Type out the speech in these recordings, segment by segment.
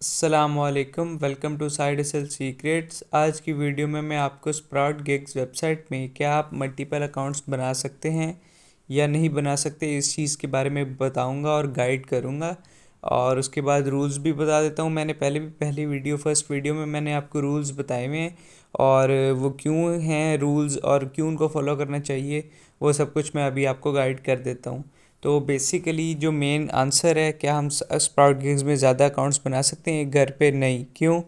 अस्सलामुअलैकुम, welcome to साइड एसल सीक्रेट्स। आज की वीडियो में मैं आपको स्प्राउट गिग्स वेबसाइट में क्या आप मल्टीपल अकाउंट्स बना सकते हैं या नहीं बना सकते, इस चीज़ के बारे में बताऊंगा और गाइड करूंगा। और उसके बाद रूल्स भी बता देता हूं। मैंने पहली फर्स्ट वीडियो में मैंने आपको रूल्स बताए हुए हैं और वो क्यों हैं रूल्स और क्यों उनको फॉलो करना चाहिए, वो सब कुछ मैं अभी आपको गाइड कर देता हूँ। तो बेसिकली जो मेन आंसर है, क्या हम स्प्राउट गिग्स में ज़्यादा अकाउंट्स बना सकते हैं एक घर पे? नहीं। क्यों?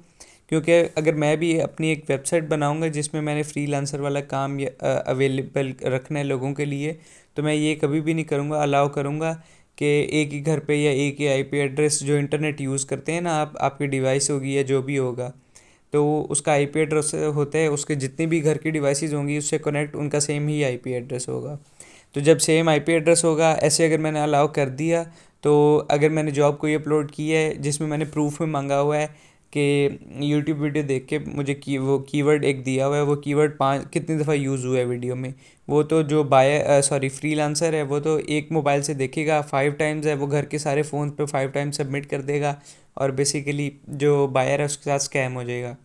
क्योंकि अगर मैं भी अपनी एक वेबसाइट बनाऊंगा जिसमें मैंने फ्रीलांसर वाला काम अवेलेबल रखना है लोगों के लिए, तो मैं ये कभी भी नहीं करूँगा, अलाउ करूँगा कि एक ही घर पे या एक ही आईपी एड्रेस जो इंटरनेट यूज़ करते हैं ना, आप आपकी डिवाइस होगी या जो भी होगा, तो उसका आईपी एड्रेस होता है, उसके जितनी भी घर की डिवाइसेस होंगी उससे कनेक्ट उनका सेम ही आईपी एड्रेस होगा। तो जब सेम आईपी एड्रेस होगा, ऐसे अगर मैंने अलाउ कर दिया, तो अगर मैंने जॉब कोई अपलोड की है जिसमें मैंने प्रूफ में मांगा हुआ है कि यूट्यूब वीडियो देख के मुझे वो कीवर्ड एक दिया हुआ है, वो कीवर्ड पाँच कितनी दफ़ा यूज़ हुआ है वीडियो में, वो तो जो फ्रीलांसर है वो तो एक मोबाइल से देखेगा, 5 टाइम्स है वो घर के सारे फ़ोन पे 5 टाइम्स सबमिट कर देगा और बेसिकली जो बायर है उसके साथ स्कैम हो जाएगा।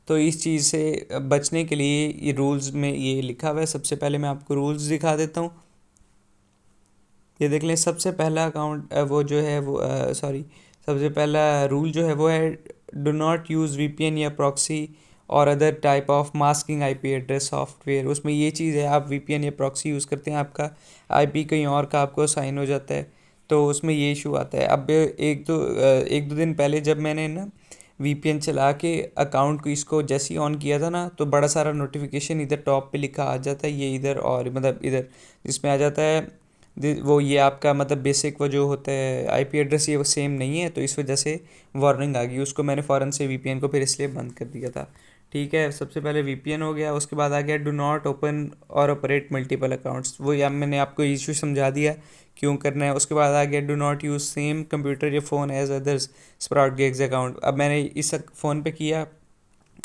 तो इस चीज़ से बचने के लिए ये रूल्स में ये लिखा हुआ है। सबसे पहले मैं आपको रूल्स दिखा देता हूँ। ये देख लें, सबसे पहला अकाउंट वो जो है वो सबसे पहला रूल जो है वो है, डो नॉट यूज़ वीपीएन या प्रॉक्सी और other type of masking IP address software. उसमें ये चीज़ है, आप वीपीएन या प्रॉक्सी यूज़ करते हैं, आपका आईपी कहीं और का आपको साइन हो जाता है, तो उसमें ये इशू आता है। अब एक दो दिन पहले जब मैंने ना वीपीएन चला के अकाउंट को इसको जैसे ही ऑन किया था ना, तो बड़ा सारा नोटिफिकेशन इधर टॉप पे लिखा आ जाता है, ये इधर और मतलब इधर जिसमें आ जाता है वो ये आपका मतलब बेसिक वो जो होता है आईपी एड्रेस, ये वो सेम नहीं है, तो इस वजह से वार्निंग आ गई। उसको मैंने फ़ौरन से वीपीएन को फिर इसलिए बंद कर दिया था। ठीक है, सबसे पहले वीपीएन हो गया। उसके बाद आ गया डू नॉट ओपन और ऑपरेट मल्टीपल अकाउंट्स, वो या मैंने आपको इशू समझा दिया क्यों करना है। उसके बाद आ गया do not use same computer या phone as others Sprout Gigs account. अब मैंने इस फ़ोन पे किया,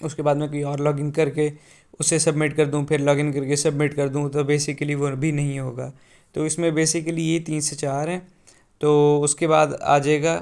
उसके बाद मैं कोई और लॉगिन करके उसे सबमिट कर दूं, फिर लॉगिन करके सबमिट कर दूं, तो बेसिकली वो भी नहीं होगा। तो इसमें बेसिकली ये 3 से 4 हैं। तो उसके बाद आ जाएगा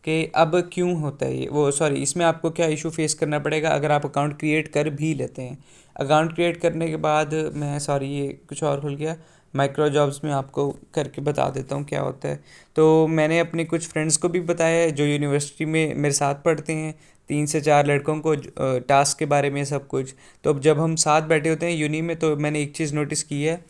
कि अब क्यों होता है ये वो इसमें आपको क्या इशू फेस करना पड़ेगा अगर आप अकाउंट क्रिएट कर भी लेते हैं। अकाउंट क्रिएट करने के बाद मैं ये कुछ और खुल गया, माइक्रो जॉब्स में आपको करके बता देता हूँ क्या होता है। तो मैंने अपने कुछ फ्रेंड्स को भी बताया है जो यूनिवर्सिटी में मेरे साथ पढ़ते हैं, 3 से 4 लड़कों को टास्क के बारे में सब कुछ। तो अब जब हम साथ बैठे होते हैं यूनी में, तो मैंने एक चीज़ नोटिस की है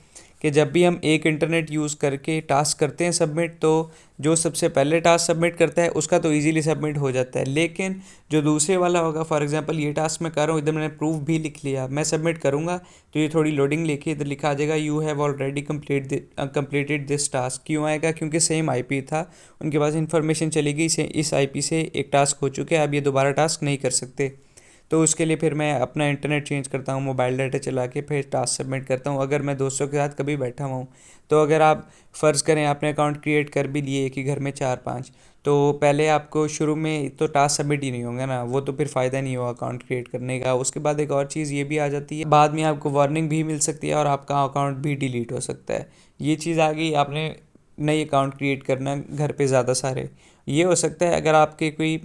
कि जब भी हम एक इंटरनेट यूज़ करके टास्क करते हैं सबमिट, तो जो सबसे पहले टास्क सबमिट करता है उसका तो इजीली सबमिट हो जाता है, लेकिन जो दूसरे वाला होगा, फॉर एग्जांपल ये टास्क मैं कर रहा हूँ, इधर मैंने प्रूफ भी लिख लिया, मैं सबमिट करूँगा तो ये थोड़ी लोडिंग लेके इधर लिखा आ जाएगा you have already completed this task. क्यों आएगा? क्योंकि सेम आईपी था, उनके पास इन्फॉर्मेशन चली गई से इस आईपी से एक टास्क हो चुके हैं, अब ये दोबारा टास्क नहीं कर सकते। तो उसके लिए फिर मैं अपना इंटरनेट चेंज करता हूँ, मोबाइल डाटा चला के फिर टास्क सबमिट करता हूँ, अगर मैं दोस्तों के साथ कभी बैठा हुआ हूँ। तो अगर आप फ़र्ज़ करें आपने अकाउंट क्रिएट कर भी लिए एक ही घर में 4 5, तो पहले आपको शुरू में तो टास्क सबमिट ही नहीं होंगे ना, वो तो फिर फ़ायदा नहीं होगा अकाउंट क्रिएट करने का। उसके बाद एक और चीज़ ये भी आ जाती है, बाद में आपको वार्निंग भी मिल सकती है और आपका अकाउंट भी डिलीट हो सकता है। ये चीज़ आ गई, आपने नई अकाउंट क्रिएट करना घर पे ज़्यादा सारे। ये हो सकता है अगर आपके कोई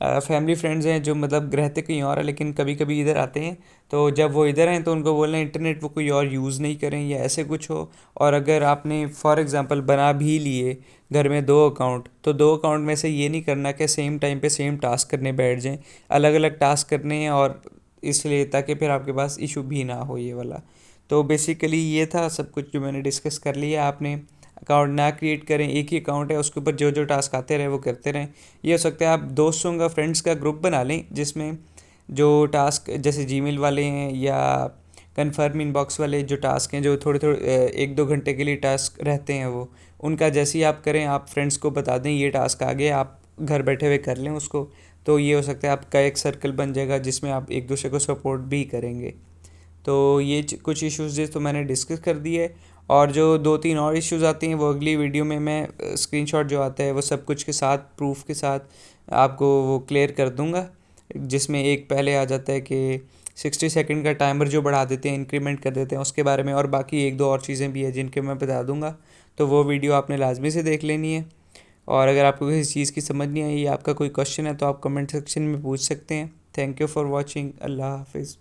फैमिली फ्रेंड्स हैं जो मतलब रहते कहीं और है लेकिन कभी कभी इधर आते हैं, तो जब वो इधर हैं तो उनको बोलना इंटरनेट वो कोई और यूज़ नहीं करें या ऐसे कुछ हो। और अगर आपने फॉर एग्ज़ाम्पल बना भी लिए घर में 2 अकाउंट, तो 2 अकाउंट में से ये नहीं करना कि सेम टाइम पे सेम टास्क करने बैठ जाएं, अलग अलग टास्क करने हैं, और इसलिए ताकि फिर आपके पास इशू भी ना हो ये वाला। तो बेसिकली ये था सब कुछ जो मैंने डिस्कस कर लिया। आपने अकाउंट ना क्रिएट करें, एक ही अकाउंट है उसके ऊपर जो जो टास्क आते रहे वो करते रहें। ये हो सकता है आप दोस्तों का फ्रेंड्स का ग्रुप बना लें जिसमें जो टास्क जैसे जीमेल वाले हैं या कन्फर्म इनबॉक्स वाले जो टास्क हैं, जो थोड़े थोड़े 1 2 घंटे के लिए टास्क रहते हैं, वो उनका जैसे ही आप करें, आप फ्रेंड्स को बता दें ये टास्क आ गया, आप घर बैठे हुए कर लें उसको। तो ये हो सकता है आपका एक सर्कल बन जाएगा जिसमें आप एक दूसरे को सपोर्ट भी करेंगे। तो ये कुछ इश्यूज़ तो मैंने डिस्कस कर दिए, और जो 2 3 और इश्यूज़ आती हैं वो अगली वीडियो में मैं स्क्रीनशॉट जो आता है वो सब कुछ के साथ प्रूफ के साथ आपको वो क्लियर कर दूंगा। जिसमें एक पहले आ जाता है कि 60 सेकंड का टाइमर जो बढ़ा देते हैं, इंक्रीमेंट कर देते हैं, उसके बारे में, और बाकी 1 2 और चीज़ें भी है जिनके मैं बता दूंगा। तो वो वीडियो आपने लाजमी से देख लेनी है। और अगर आपको किसी चीज़ की समझ नहीं आई या आपका कोई क्वेश्चन है तो आप कमेंट सेक्शन में पूछ सकते हैं। Thank you for watching. अल्लाह हाफिज़।